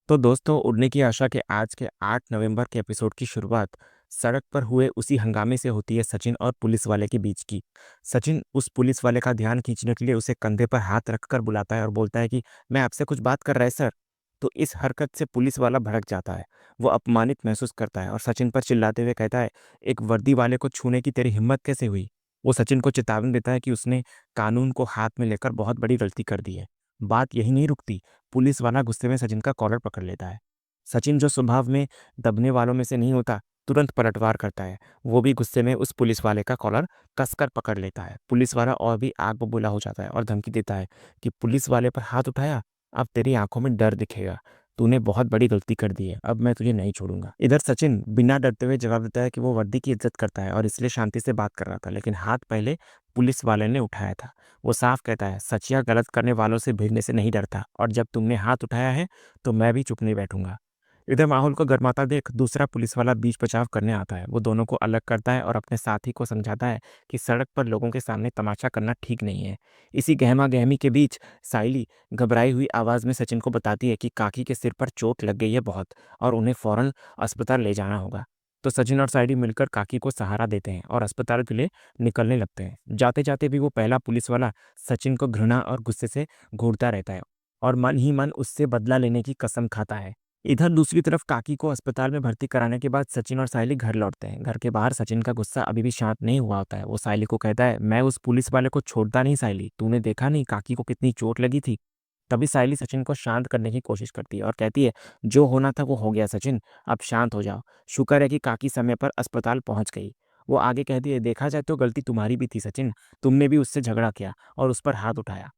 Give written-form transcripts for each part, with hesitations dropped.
तो दोस्तों, उड़ने की आशा के आज के 8 नवंबर के एपिसोड की शुरुआत सड़क पर हुए उसी हंगामे से होती है सचिन और पुलिस वाले के बीच की। सचिन उस पुलिस वाले का ध्यान खींचने के लिए उसे कंधे पर हाथ रखकर बुलाता है और बोलता है कि मैं आपसे कुछ बात कर रहा है सर। तो इस हरकत से पुलिस वाला भड़क जाता है। वो अपमानित महसूस करता है और सचिन पर चिल्लाते हुए कहता है, एक वर्दी वाले को छूने की तेरी हिम्मत कैसे हुई? वो सचिन को चेतावनी देता है कि उसने कानून को हाथ में लेकर बहुत बड़ी गलती कर दी है। बात यही नहीं रुकती। पुलिस वाला गुस्से में सचिन का कॉलर पकड़ लेता है। सचिन, जो स्वभाव में दबने वालों में से नहीं होता, तुरंत पलटवार करता है। वो भी गुस्से में उस पुलिस वाले का कॉलर कसकर पकड़ लेता है। पुलिस वाला और भी आग बबूला हो जाता है और धमकी देता है कि पुलिस वाले पर हाथ उठाया, अब तेरी आंखों में डर दिखेगा। तूने बहुत बड़ी गलती कर दी है, अब मैं तुझे नहीं छोड़ूंगा। इधर सचिन बिना डरते हुए जवाब देता है कि वो वर्दी की इज्जत करता है और इसलिए शांति से बात कर रहा था, लेकिन हाथ पहले पुलिस वाले ने उठाया था। वो साफ कहता है, सच या गलत करने वालों से भिड़ने से नहीं डरता, और जब तुमने हाथ उठाया है तो मैं भी चुप नहीं बैठूंगा। इधर माहौल को गर्माता देख दूसरा पुलिस वाला बीच बचाव करने आता है। वो दोनों को अलग करता है और अपने साथी को समझाता है कि सड़क पर लोगों के सामने तमाशा करना ठीक नहीं है। इसी गहमा गहमी के बीच साइली घबराई हुई आवाज में सचिन को बताती है कि काकी के सिर पर चोट लग गई है बहुत, और उन्हें फौरन अस्पताल ले जाना होगा। तो सचिन और साइली मिलकर काकी को सहारा देते हैं और अस्पताल के लिए निकलने लगते हैं। जाते जाते भी वो पहला पुलिस वाला सचिन को घृणा और गुस्से से घूरता रहता है और मन ही मन उससे बदला लेने की कसम खाता है। इधर दूसरी तरफ काकी को अस्पताल में भर्ती कराने के बाद सचिन और साइली घर लौटते हैं। घर के बाहर सचिन का गुस्सा अभी भी शांत नहीं हुआ होता है। वो साइली को कहता है, मैं उस पुलिस वाले को छोड़ता नहीं साइली, तूने देखा नहीं काकी को कितनी चोट लगी थी। तभी साइली सचिन को शांत करने की कोशिश करती है और कहती है, जो होना था वो हो गया सचिन, अब शांत हो जाओ। शुक्र है कि काकी समय पर अस्पताल पहुंच गई। वो आगे कहती है, देखा जाए तो गलती तुम्हारी भी थी सचिन, तुमने भी उससे झगड़ा किया और उस पर हाथ उठाया।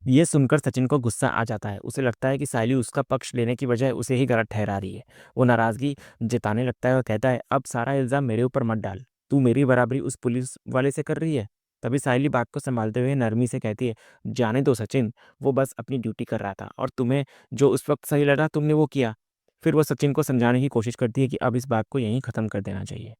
ये सुनकर सचिन को गुस्सा आ जाता है। उसे लगता है कि साइली उसका पक्ष लेने की बजाय उसे ही गलत ठहरा रही है। वो नाराजगी जताने लगता है और कहता है, अब सारा इल्जाम मेरे ऊपर मत डाल, तू मेरी बराबरी उस पुलिस वाले से कर रही है। तभी साइली बात को संभालते हुए नरमी से कहती है, जाने दो सचिन, वो बस अपनी ड्यूटी कर रहा था और तुम्हें जो उस वक्त सही लगा तुमने वो किया। फिर वो सचिन को समझाने की कोशिश करती है कि अब इस बात को यहीं खत्म कर देना चाहिए।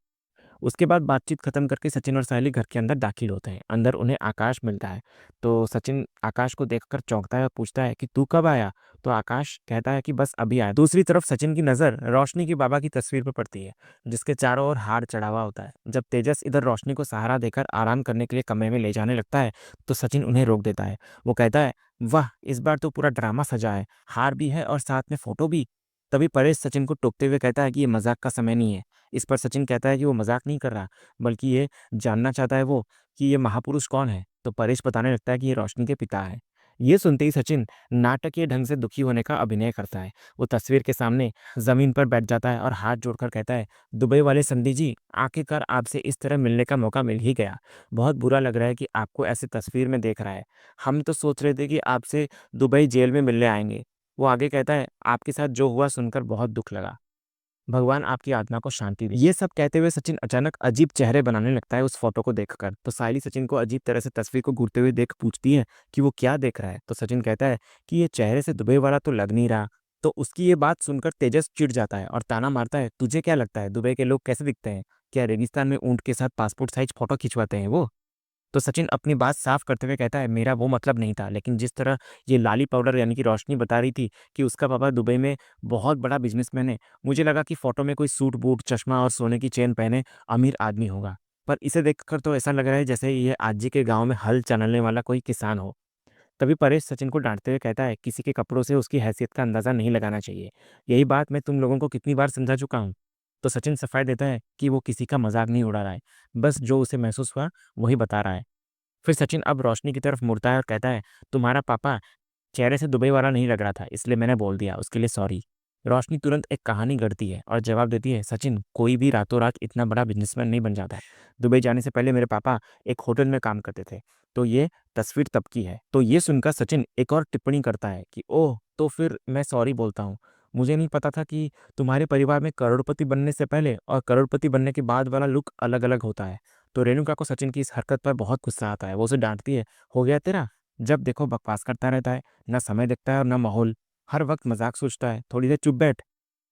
उसके बाद बातचीत खत्म करके सचिन और सायली घर के अंदर दाखिल होते हैं। अंदर उन्हें आकाश मिलता है। तो सचिन आकाश को देखकर चौंकता है और पूछता है कि तू कब आया? तो आकाश कहता है कि बस अभी आया। दूसरी तरफ सचिन की नज़र रोशनी की बाबा की तस्वीर पर पड़ती है, जिसके चारों ओर हार चढ़ा हुआ होता है। जब तेजस इधर रोशनी को सहारा देकर आराम करने के लिए कमरे में ले जाने लगता है, तो सचिन उन्हें रोक देता है। वो कहता है, वाह, इस बार तो पूरा ड्रामा सजा है, हार भी है और साथ में फोटो भी। तभी परेश सचिन को टोकते हुए कहता है कि ये मजाक का समय नहीं है। इस पर सचिन कहता है कि वो मजाक नहीं कर रहा, बल्कि ये जानना चाहता है वो कि ये महापुरुष कौन है। तो परेश बताने लगता है कि ये रोशनी के पिता है। ये सुनते ही सचिन नाटकीय ढंग से दुखी होने का अभिनय करता है। वो तस्वीर के सामने जमीन पर बैठ जाता है और हाथ जोड़कर कहता है, दुबई वाले संधि जी, आखिरकार आपसे इस तरह मिलने का मौका मिल ही गया। बहुत बुरा लग रहा है कि आपको ऐसे तस्वीर में देख रहा है। हम तो सोच रहे थे कि आपसे दुबई जेल में मिलने आएंगे। वो आगे कहता है, आपके साथ जो हुआ सुनकर बहुत दुख लगा। भगवान आपकी आत्मा को शांति दे। ये सब कहते हुए सचिन अचानक अजीब चेहरे बनाने लगता है उस फोटो को देखकर। तो सायली सचिन को अजीब तरह से तस्वीर को घूरते हुए देख पूछती है कि वो क्या देख रहा है। तो सचिन कहता है कि ये चेहरे से दुबई वाला तो लग नहीं रहा। तो उसकी ये बात सुनकर तेजस चिढ़ जाता है और ताना मारता है, तुझे क्या लगता है दुबई के लोग कैसे दिखते हैं? क्या रेगिस्तान में ऊंट के साथ पासपोर्ट साइज फोटो खिंचवाते हैं वो? तो सचिन अपनी बात साफ करते हुए कहता है, मेरा वो मतलब नहीं था, लेकिन जिस तरह ये लाली पाउडर यानी कि रोशनी बता रही थी कि उसका पापा दुबई में बहुत बड़ा बिजनेसमैन है, मुझे लगा कि फोटो में कोई सूट बूट चश्मा और सोने की चेन पहने अमीर आदमी होगा। पर इसे देखकर तो ऐसा लग रहा है जैसे ये आज जी के गांव में हल चलाने वाला कोई किसान हो। तभी परेश सचिन को डांटते हुए कहता है, किसी के कपड़ों से उसकी हैसियत का अंदाजा नहीं लगाना चाहिए। यही बात मैं तुम लोगों को कितनी बार समझा चुका हूँ। तो सचिन सफाई देता है कि वो किसी का मजाक नहीं उड़ा रहा है, बस जो उसे महसूस हुआ वही बता रहा है। फिर सचिन अब रोशनी की तरफ मुड़ता है और कहता है, तुम्हारा पापा चेहरे से दुबई वाला नहीं लग रहा था, इसलिए मैंने बोल दिया, उसके लिए सॉरी। रोशनी तुरंत एक कहानी गढ़ती है और जवाब देती है, सचिन, कोई भी रातों रात इतना बड़ा बिजनेसमैन नहीं बन जाता है। दुबई जाने से पहले मेरे पापा एक होटल में काम करते थे, तो ये तस्वीर तब की है। तो ये सुनकर सचिन एक और टिप्पणी करता है कि ओह, तो फिर मैं सॉरी बोलता हूँ। मुझे नहीं पता था कि तुम्हारे परिवार में करोड़पति बनने से पहले और करोड़पति बनने के बाद वाला लुक अलग अलग होता है। तो रेणुका को सचिन की इस हरकत पर बहुत गुस्सा आता है। वो उसे डांटती है, हो गया तेरा, जब देखो बकवास करता रहता है, ना समय देखता है और ना माहौल, हर वक्त मजाक सोचता है, थोड़ी देर चुप बैठ।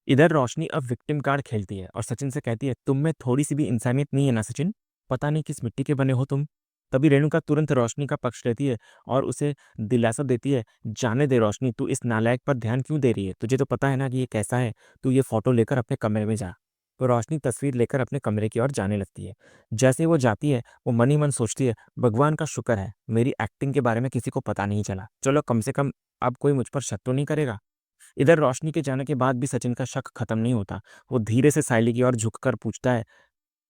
इधर रोशनी अब विक्टिम कार्ड खेलती है और सचिन से कहती है, तुम में थोड़ी सी भी इंसानियत नहीं है ना सचिन? पता नहीं किस मिट्टी के बने हो तुम। तभी रेणुका तुरंत रोशनी का पक्ष लेती है और उसे दिलासा देती है, जाने दे रोशनी, तू इस नालायक पर ध्यान क्यों दे रही है? तुझे तो पता है ना कि ये कैसा है, तू ये फ़ोटो लेकर अपने कमरे में जा। तो रोशनी तस्वीर लेकर अपने कमरे की ओर जाने लगती है। जैसे ही वो जाती है, वो मन ही मन सोचती है, भगवान का शुक्र है, मेरी एक्टिंग के बारे में किसी को पता नहीं चला। चलो कम से कम अब कोई मुझ पर शक तो नहीं करेगा। इधर रोशनी के जाने के बाद भी सचिन का शक खत्म नहीं होता। वो धीरे से सायली की ओर झुककर पूछता है,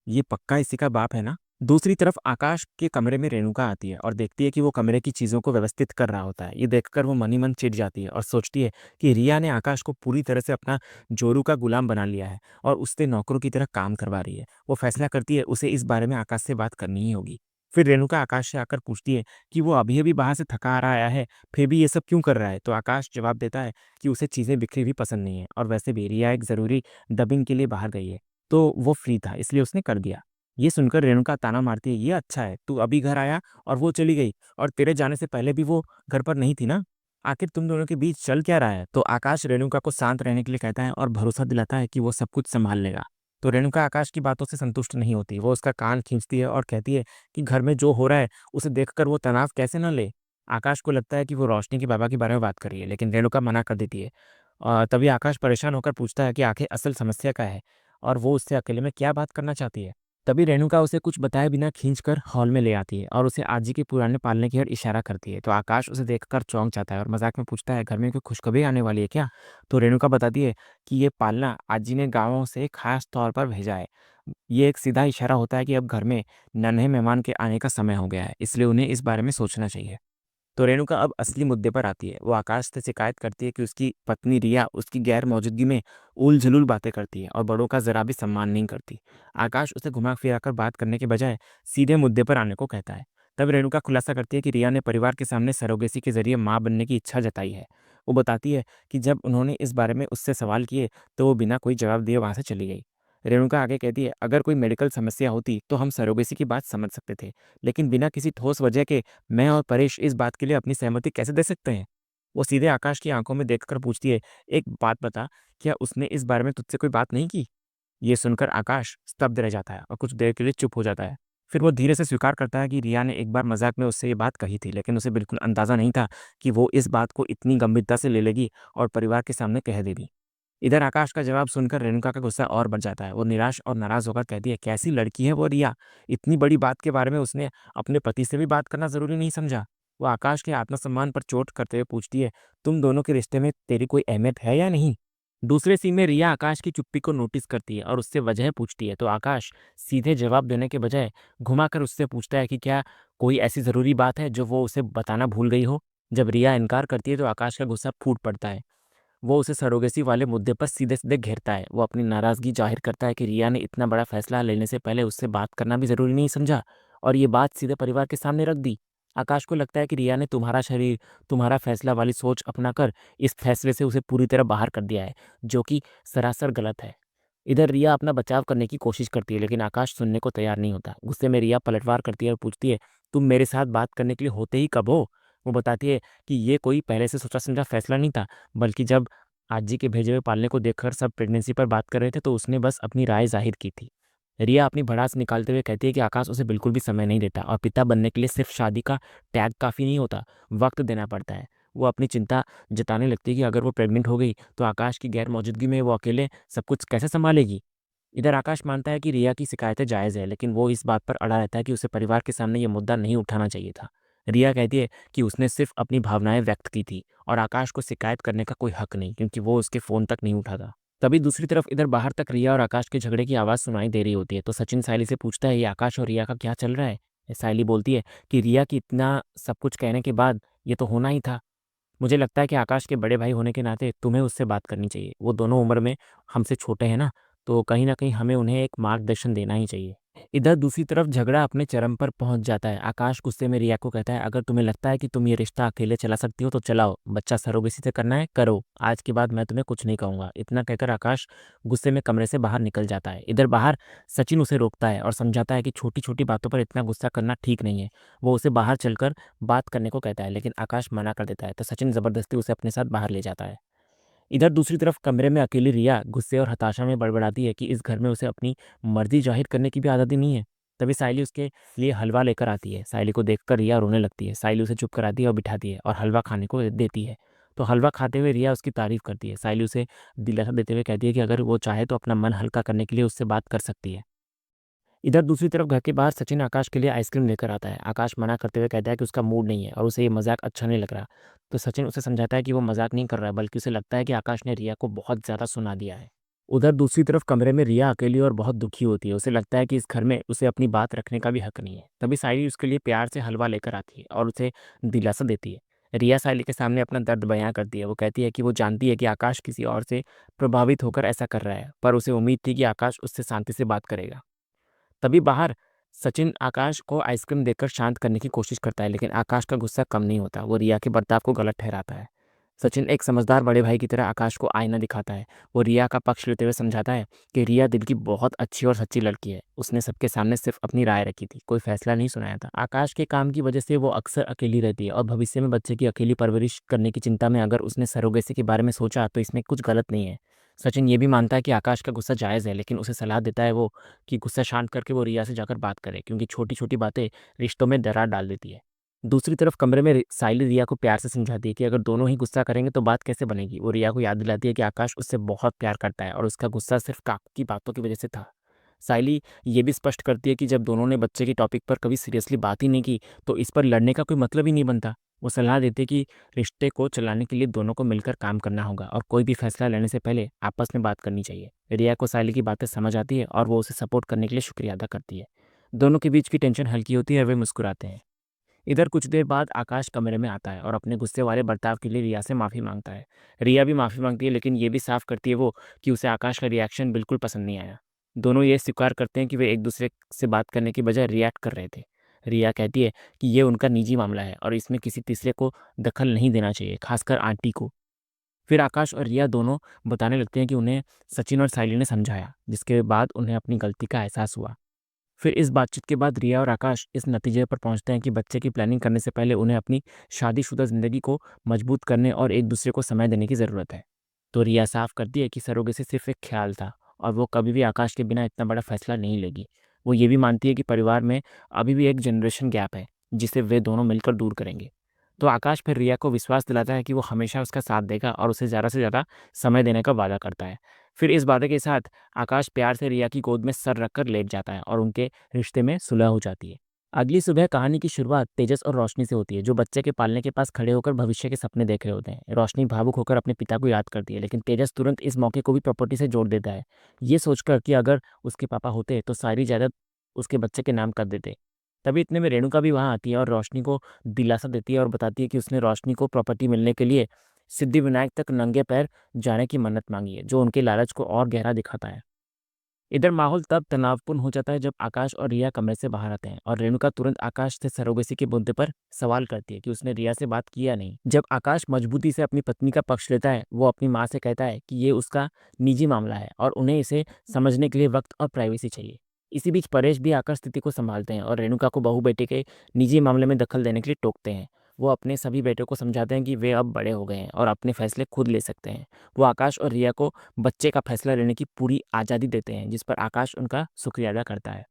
ये पक्का इसी का बाप है ना? दूसरी तरफ आकाश के कमरे में रेणुका आती है और देखती है कि वो कमरे की चीज़ों को व्यवस्थित कर रहा होता है। ये देखकर वो मन ही मन चिढ़ जाती है और सोचती है कि रिया ने आकाश को पूरी तरह से अपना जोरू का गुलाम बना लिया है और उससे नौकरों की तरह काम करवा रही है। वो फैसला करती है उसे इस बारे में आकाश से बात करनी ही होगी। फिर रेणुका आकाश से आकर पूछती है कि वो अभी-अभी बाहर से थका हारा आया है, फिर भी ये सब क्यों कर रहा है? तो आकाश जवाब देता है कि उसे चीज़ें बिखरी हुई पसंद नहीं है और वैसे भी रिया एक ज़रूरी डबिंग के लिए बाहर गई है, तो वो फ्री था इसलिए उसने कर दिया। ये सुनकर रेणुका ताना मारती है, ये अच्छा है, तू अभी घर आया और वो चली गई और तेरे जाने से पहले भी वो घर पर नहीं थी ना? आखिर तुम दोनों के बीच चल क्या रहा है? तो आकाश रेणुका को शांत रहने के लिए कहता है और भरोसा दिलाता है कि वो सब कुछ सँभाल लेगा। तो रेणुका आकाश की बातों से संतुष्ट नहीं होती, वो उसका कान खींचती है और कहती है कि घर में जो हो रहा है, उसे देखकर वो तनाव कैसे न ले? आकाश को लगता है कि वो रोशनी के बाबा के बारे में बात कर रही है, लेकिन रेणुका मना कर देती है। तभी आकाश परेशान होकर पूछता है कि आखिर असल समस्या क्या है और वो उससे अकेले में क्या बात करना चाहती है? तभी रेणुका उसे कुछ बताए बिना खींचकर हॉल में ले आती है और उसे आजी के पुराने पालने की ओर इशारा करती है। तो आकाश उसे देखकर चौंक जाता है और मजाक में पूछता है, घर में कोई खुशखबरी आने वाली है क्या? तो रेणुका बताती है कि ये पालना आजी ने गांवों से खास तौर पर भेजा है। ये एक सीधा इशारा होता है कि अब घर में नन्हे मेहमान के आने का समय हो गया है, इसलिए उन्हें इस बारे में सोचना चाहिए। तो रेणुका अब असली मुद्दे पर आती है। वो आकाश से शिकायत करती है कि उसकी पत्नी रिया उसकी गैर मौजूदगी में उल-झुलूल बातें करती है और बड़ों का ज़रा भी सम्मान नहीं करती। आकाश उसे घुमा-फिरा कर बात करने के बजाय सीधे मुद्दे पर आने को कहता है। तब रेणुका खुलासा करती है कि रिया ने परिवार के सामने सरोगेसी के ज़रिए माँ बनने की इच्छा जताई है। वो बताती है कि जब उन्होंने इस बारे में उससे सवाल किए, तो वो बिना कोई जवाब दिए वहाँ से चली गई। रेणुका आगे कहती है, अगर कोई मेडिकल समस्या होती, तो हम सरोगेसी की बात समझ सकते थे, लेकिन बिना किसी ठोस वजह के मैं और परेश इस बात के लिए अपनी सहमति कैसे दे सकते हैं? वो सीधे आकाश की आंखों में देखकर पूछती है, एक बात बता, क्या उसने इस बारे में तुझसे कोई बात नहीं की? ये सुनकर आकाश स्तब्ध रह जाता है और कुछ देर के लिए चुप हो जाता है। फिर वो धीरे से स्वीकार करता है कि रिया ने एक बार मजाक में उससे ये बात कही थी, लेकिन उसे बिल्कुल अंदाजा नहीं था कि वो इस बात को इतनी गंभीरता से ले लेगी और परिवार के सामने कह देगी। इधर आकाश का जवाब सुनकर रेणुका का गुस्सा और बढ़ जाता है। वो निराश और नाराज होकर कहती है, कैसी लड़की है वो रिया? इतनी बड़ी बात के बारे में उसने अपने पति से भी बात करना ज़रूरी नहीं समझा। वो आकाश के आत्मसम्मान पर चोट करते हुए पूछती है, तुम दोनों के रिश्ते में तेरी कोई अहमियत है या नहीं? दूसरे सीन में रिया आकाश की चुप्पी को नोटिस करती है और उससे वजह पूछती है, तो आकाश सीधे जवाब देने के बजाय घुमाकर उससे पूछता है कि क्या कोई ऐसी ज़रूरी बात है जो वो उसे बताना भूल गई हो? जब रिया इनकार करती है तो आकाश का गुस्सा फूट पड़ता है। वो उसे सरोगेसी वाले मुद्दे पर सीधे-सीधे घेरता है। वो अपनी नाराज़गी ज़ाहिर करता है कि रिया ने इतना बड़ा फैसला लेने से पहले उससे बात करना भी ज़रूरी नहीं समझा और ये बात सीधे परिवार के सामने रख दी। आकाश को लगता है कि रिया ने तुम्हारा शरीर, तुम्हारा फैसला वाली सोच अपनाकर इस फैसले से उसे पूरी तरह बाहर कर दिया है, जो कि सरासर गलत है। इधर रिया अपना बचाव करने की कोशिश करती है, लेकिन आकाश सुनने को तैयार नहीं होता। गुस्से में रिया पलटवार करती है और पूछती है, तुम मेरे साथ बात करने के लिए होते ही कब हो? वो बताती है कि ये कोई पहले से सोचा-समझा फैसला नहीं था, बल्कि जब आजी के भेजे हुए पालने को देखकर सब प्रेगनेंसी पर बात कर रहे थे, तो उसने बस अपनी राय ज़ाहिर की थी। रिया अपनी भड़ास निकालते हुए कहती है कि आकाश उसे बिल्कुल भी समय नहीं देता और पिता बनने के लिए सिर्फ शादी का टैग काफ़ी नहीं होता, वक़्त देना पड़ता है। वो अपनी चिंता जताने लगती है कि अगर वो प्रेग्नेंट हो गई, तो आकाश की गैर मौजूदगी में वो अकेले सब कुछ कैसे सँभालेगी? इधर आकाश मानता है कि रिया की शिकायतें जायज़ है, लेकिन वो इस बात पर अड़ा रहता है कि उसे परिवार के सामने ये मुद्दा नहीं उठाना चाहिए था। रिया कहती है कि उसने सिर्फ अपनी भावनाएं व्यक्त की थी और आकाश को शिकायत करने का कोई हक नहीं, क्योंकि वो उसके फ़ोन तक नहीं उठाता। तभी दूसरी तरफ इधर बाहर तक रिया और आकाश के झगड़े की आवाज़ सुनाई दे रही होती है, तो सचिन सायली से पूछता है, ये आकाश और रिया का क्या चल रहा है? सायली बोलती है कि रिया की इतना सब कुछ कहने के बाद ये तो होना ही था। मुझे लगता है कि आकाश के बड़े भाई होने के नाते तुम्हें उससे बात करनी चाहिए। वो दोनों उम्र में हमसे छोटे हैं ना, तो कहीं न कहीं हमें उन्हें एक मार्गदर्शन देना ही चाहिए। इधर दूसरी तरफ झगड़ा अपने चरम पर पहुँच जाता है। आकाश गुस्से में रिया को कहता है, अगर तुम्हें लगता है कि तुम ये रिश्ता अकेले चला सकती हो तो चलाओ, बच्चा सरोगेसी से करना है करो। आज के बाद मैं तुम्हें कुछ नहीं कहूँगा। इतना कहकर आकाश गुस्से में कमरे से बाहर निकल जाता है। इधर बाहर सचिन उसे रोकता है और समझाता है कि छोटी-छोटी बातों पर इतना गुस्सा करना ठीक नहीं है। वो उसे बाहर चलकर बात करने को कहता है, लेकिन आकाश मना कर देता है, तो सचिन ज़बरदस्ती उसे अपने साथ बाहर ले जाता है। इधर दूसरी तरफ कमरे में अकेली रिया गुस्से और हताशा में बड़बड़ाती है कि इस घर में उसे अपनी मर्ज़ी ज़ाहिर करने की भी आज़ादी नहीं है। तभी साइली उसके लिए हलवा लेकर आती है। साइली को देखकर रिया रोने लगती है। साइली उसे चुप कराती है और बिठाती है और हलवा खाने को देती है। तो हलवा खाते हुए रिया उसकी तारीफ करती है। साइली उसे दिलासा देते हुए कहती है कि अगर वो चाहे तो अपना मन हल्का करने के लिए उससे बात कर सकती है। इधर दूसरी तरफ घर के बाहर सचिन आकाश के लिए आइसक्रीम लेकर आता है। आकाश मना करते हुए कहता है कि उसका मूड नहीं है और उसे ये मजाक अच्छा नहीं लग रहा। तो सचिन उसे समझाता है कि वो मजाक नहीं कर रहा है, बल्कि उसे लगता है कि आकाश ने रिया को बहुत ज़्यादा सुना दिया है। उधर दूसरी तरफ कमरे में रिया अकेली और बहुत दुखी होती है। उसे लगता है कि इस घर में उसे अपनी बात रखने का भी हक नहीं है। तभी सायली उसके लिए प्यार से हलवा लेकर आती है और उसे दिलासा देती है। रिया सायली के सामने अपना दर्द बयां करती है। वो कहती है कि वो जानती है कि आकाश किसी और से प्रभावित होकर ऐसा कर रहा है, पर उसे उम्मीद थी कि आकाश उससे शांति से बात करेगा। तभी बाहर सचिन आकाश को आइसक्रीम देकर शांत करने की कोशिश करता है, लेकिन आकाश का गुस्सा कम नहीं होता। वो रिया के बर्ताव को गलत ठहराता है। सचिन एक समझदार बड़े भाई की तरह आकाश को आईना दिखाता है। वो रिया का पक्ष लेते हुए समझाता है कि रिया दिल की बहुत अच्छी और सच्ची लड़की है। उसने सबके सामने सिर्फ अपनी राय रखी थी, कोई फैसला नहीं सुनाया था। आकाश के काम की वजह से वो अक्सर अकेली रहती है और भविष्य में बच्चे की अकेली परवरिश करने की चिंता में अगर उसने सरोगेसी के बारे में सोचा तो इसमें कुछ गलत नहीं है। सचिन ये भी मानता है कि आकाश का गुस्सा जायज़ है, लेकिन उसे सलाह देता है वो कि गुस्सा शांत करके वो रिया से जाकर बात करे, क्योंकि छोटी छोटी बातें रिश्तों में दरार डाल देती है। दूसरी तरफ कमरे में साइली रिया को प्यार से समझाती है कि अगर दोनों ही गुस्सा करेंगे तो बात कैसे बनेगी। वो रिया को याद दिलाती है कि आकाश उससे बहुत प्यार करता है और उसका गुस्सा सिर्फ काक की बातों की वजह से था। साइली ये भी स्पष्ट करती है कि जब दोनों ने बच्चे के टॉपिक पर कभी सीरियसली बात ही नहीं की तो इस पर लड़ने का कोई मतलब ही नहीं बनता। वो सलाह देते हैं कि रिश्ते को चलाने के लिए दोनों को मिलकर काम करना होगा और कोई भी फैसला लेने से पहले आपस में बात करनी चाहिए। रिया को साइली की बातें समझ आती है और वो उसे सपोर्ट करने के लिए शुक्रिया अदा करती है। दोनों के बीच की टेंशन हल्की होती है और वे मुस्कुराते हैं। इधर कुछ देर बाद आकाश कमरे में आता है और अपने गुस्से वाले बर्ताव के लिए रिया से माफ़ी मांगता है। रिया भी माफ़ी मांगती है, लेकिन ये भी साफ करती है वो कि उसे आकाश का रिएक्शन बिल्कुल पसंद नहीं आया। दोनों ये स्वीकार करते हैं कि वे एक दूसरे से बात करने की बजाय रिएक्ट कर रहे थे। रिया कहती है कि ये उनका निजी मामला है और इसमें किसी तीसरे को दखल नहीं देना चाहिए, खासकर आंटी को। फिर आकाश और रिया दोनों बताने लगते हैं कि उन्हें सचिन और साइली ने समझाया, जिसके बाद उन्हें अपनी गलती का एहसास हुआ। फिर इस बातचीत के बाद रिया और आकाश इस नतीजे पर पहुंचते हैं कि बच्चे की प्लानिंग करने से पहले उन्हें अपनी शादीशुदा जिंदगी को मजबूत करने और एक दूसरे को समय देने की ज़रूरत है। तो रिया साफ करती है कि सरोगेसी सिर्फ एक ख्याल था और वो कभी भी आकाश के बिना इतना बड़ा फैसला नहीं लेगी। वो ये भी मानती है कि परिवार में अभी भी एक जनरेशन गैप है, जिसे वे दोनों मिलकर दूर करेंगे। तो आकाश फिर रिया को विश्वास दिलाता है कि वो हमेशा उसका साथ देगा और उसे ज़्यादा से ज़्यादा समय देने का वादा करता है। फिर इस वादे के साथ आकाश प्यार से रिया की गोद में सर रखकर लेट जाता है और उनके रिश्ते में सुलह हो जाती है। अगली सुबह कहानी की शुरुआत तेजस और रोशनी से होती है, जो बच्चे के पालने के पास खड़े होकर भविष्य के सपने देख रहे होते हैं। रोशनी भावुक होकर अपने पिता को याद करती है, लेकिन तेजस तुरंत इस मौके को भी प्रॉपर्टी से जोड़ देता है, ये सोचकर कि अगर उसके पापा होते तो सारी जायदाद उसके बच्चे के नाम कर देते। तभी इतने में रेणुका भी वहाँ आती है और रोशनी को दिलासा देती है और बताती है कि उसने रोशनी को प्रॉपर्टी मिलने के लिए सिद्धिविनायक तक नंगे पैर जाने की मन्नत मांगी है, जो उनके लालच को और गहरा दिखाता है। इधर माहौल तब तनावपूर्ण हो जाता है जब आकाश और रिया कमरे से बाहर आते हैं और रेणुका तुरंत आकाश से सरोगेसी के मुद्दे पर सवाल करती है कि उसने रिया से बात किया नहीं। जब आकाश मजबूती से अपनी पत्नी का पक्ष लेता है, वो अपनी माँ से कहता है कि ये उसका निजी मामला है और उन्हें इसे समझने के लिए वक्त और प्राइवेसी चाहिए। इसी बीच परेश भी आकर स्थिति को संभालते हैं और रेणुका को बहू बेटे के निजी मामले में दखल देने के लिए टोकते हैं। वो अपने सभी बेटों को समझाते हैं कि वे अब बड़े हो गए हैं और अपने फैसले खुद ले सकते हैं। वो आकाश और रिया को बच्चे का फैसला लेने की पूरी आज़ादी देते हैं, जिस पर आकाश उनका शुक्रिया अदा करता है।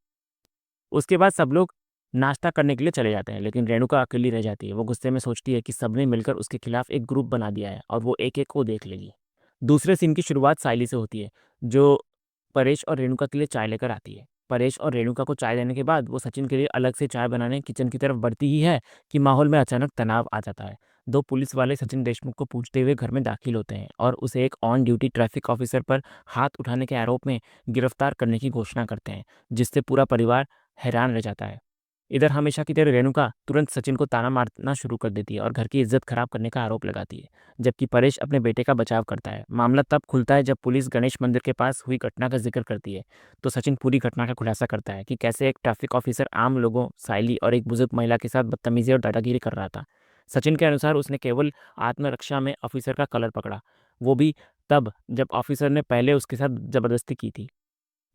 उसके बाद सब लोग नाश्ता करने के लिए चले जाते हैं, लेकिन रेणुका अकेली रह जाती है। वो गुस्से में सोचती है कि सबने मिलकर उसके खिलाफ एक ग्रुप बना दिया है और वो एक एक को देख लेगी। दूसरे सीन की शुरुआत साइली से होती है, जो परेश और रेणुका के लिए चाय लेकर आती है। परेश और रेणुका को चाय देने के बाद वो सचिन के लिए अलग से चाय बनाने किचन की तरफ बढ़ती ही है कि माहौल में अचानक तनाव आ जाता है। दो पुलिस वाले सचिन देशमुख को पूछते हुए घर में दाखिल होते हैं और उसे एक ऑन ड्यूटी ट्रैफिक ऑफिसर पर हाथ उठाने के आरोप में गिरफ्तार करने की घोषणा करते हैं, जिससे पूरा परिवार हैरान रह जाता है। इधर हमेशा की तरह रेणुका तुरंत सचिन को ताना मारना शुरू कर देती है और घर की इज्जत खराब करने का आरोप लगाती है, जबकि परेश अपने बेटे का बचाव करता है। मामला तब खुलता है जब पुलिस गणेश मंदिर के पास हुई घटना का जिक्र करती है। तो सचिन पूरी घटना का खुलासा करता है कि कैसे एक ट्रैफिक ऑफिसर आम लोगों, साइली और एक बुजुर्ग महिला के साथ बदतमीजी और दादागिरी कर रहा था। सचिन के अनुसार उसने केवल आत्मरक्षा में ऑफिसर का कलर पकड़ा, वो भी तब जब ऑफिसर ने पहले उसके साथ जबरदस्ती की थी।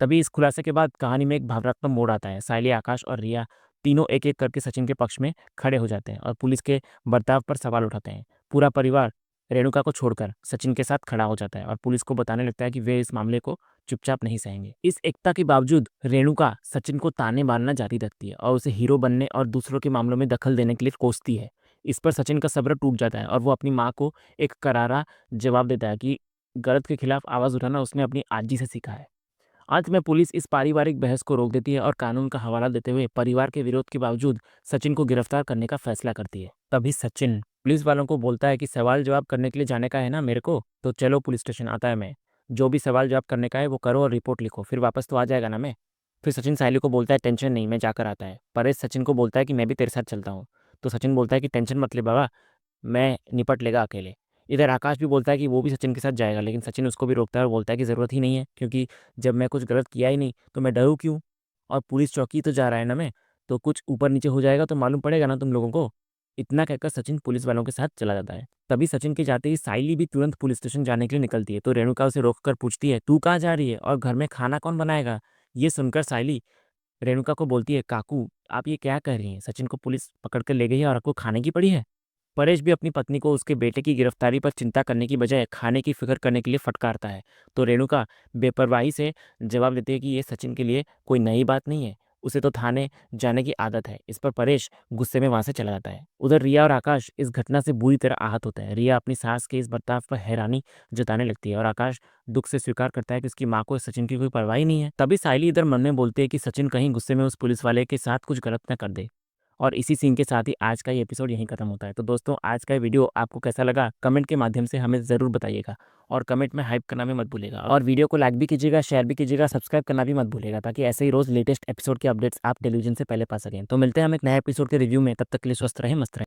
तभी इस खुलासे के बाद कहानी में एक भावनात्मक मोड़ आता है। साइली, आकाश और रिया तीनों एक एक करके सचिन के पक्ष में खड़े हो जाते हैं और पुलिस के बर्ताव पर सवाल उठाते हैं। पूरा परिवार रेणुका को छोड़कर सचिन के साथ खड़ा हो जाता है और पुलिस को बताने लगता है कि वे इस मामले को चुपचाप नहीं सहेंगे। इस एकता के बावजूद रेणुका सचिन को ताने मारना जारी रखती है और उसे हीरो बनने और दूसरों के मामलों में दखल देने के लिए कोसती है। इस पर सचिन का सब्र टूट जाता है और वो अपनी माँ को एक करारा जवाब देता है कि गलत के खिलाफ आवाज उठाना उसने अपनी आजी से सीखा है। अंत में पुलिस इस पारिवारिक बहस को रोक देती है और कानून का हवाला देते हुए परिवार के विरोध के बावजूद सचिन को गिरफ्तार करने का फैसला करती है। तभी सचिन पुलिस वालों को बोलता है कि सवाल जवाब करने के लिए जाने का है ना मेरे को, तो चलो पुलिस स्टेशन आता है मैं। जो भी सवाल जवाब करने का है वो करो और रिपोर्ट लिखो, फिर वापस तो आ जाएगा ना मैं। फिर सचिन साहिल को बोलता है टेंशन नहीं, मैं जाकर आता है। परेश सचिन को बोलता है कि मैं भी तेरे साथ चलता हूँ। तो सचिन बोलता है कि टेंशन मत ले बाबा, मैं निपट लेगा अकेले। इधर आकाश भी बोलता है कि वो भी सचिन के साथ जाएगा, लेकिन सचिन उसको भी रोकता है और बोलता है कि ज़रूरत ही नहीं है, क्योंकि जब मैं कुछ गलत किया ही नहीं तो मैं डरूँ क्यों। और पुलिस चौकी तो जा रहा है ना मैं, तो कुछ ऊपर नीचे हो जाएगा तो मालूम पड़ेगा ना तुम लोगों को। इतना कहकर सचिन पुलिस वालों के साथ चला जाता है। तभी सचिन के जाते ही साइली भी तुरंत पुलिस स्टेशन जाने के लिए निकलती है, तो रेणुका उसे रोककर पूछती है तू कहाँ जा रही है और घर में खाना कौन बनाएगा। ये सुनकर साइली रेणुका को बोलती है काकू आप ये क्या कह रही हैं, सचिन को पुलिस पकड़ कर ले गई है और आपको खाने की पड़ी है। परेश भी अपनी पत्नी को उसके बेटे की गिरफ्तारी पर चिंता करने की बजाय खाने की फिक्र करने के लिए फटकारता है। तो रेणुका बेपरवाही से जवाब देती है कि ये सचिन के लिए कोई नई बात नहीं है, उसे तो थाने जाने की आदत है। इस पर परेश गुस्से में वहां से चला जाता है। उधर रिया और आकाश इस घटना से बुरी तरह आहत होता है। रिया अपनी सास के इस बर्ताव पर हैरानी जताने लगती है और आकाश दुख से स्वीकार करता है कि उसकी माँ को सचिन की कोई परवाह ही नहीं है। तभी साइली इधर मन में बोलती है कि सचिन कहीं गुस्से में उस पुलिस वाले के साथ कुछ गलत न कर दे। और इसी सीन के साथ ही आज का ये एपिसोड यहीं खत्म होता है। तो दोस्तों आज का वीडियो आपको कैसा लगा कमेंट के माध्यम से हमें ज़रूर बताइएगा और कमेंट में हाइप करना भी मत भूलिएगा और वीडियो को लाइक भी कीजिएगा, शेयर भी कीजिएगा, सब्सक्राइब करना भी मत भूलिएगा, ताकि ऐसे ही रोज़ लेटेस्ट एपिसोड के अपडेट्स आप टेलीविजन से पहले पा सकें। तो मिलते हैं हम एक नए एपिसोड के रिव्यू में, तब तक के लिए स्वस्थ रहें, मस्त रहें।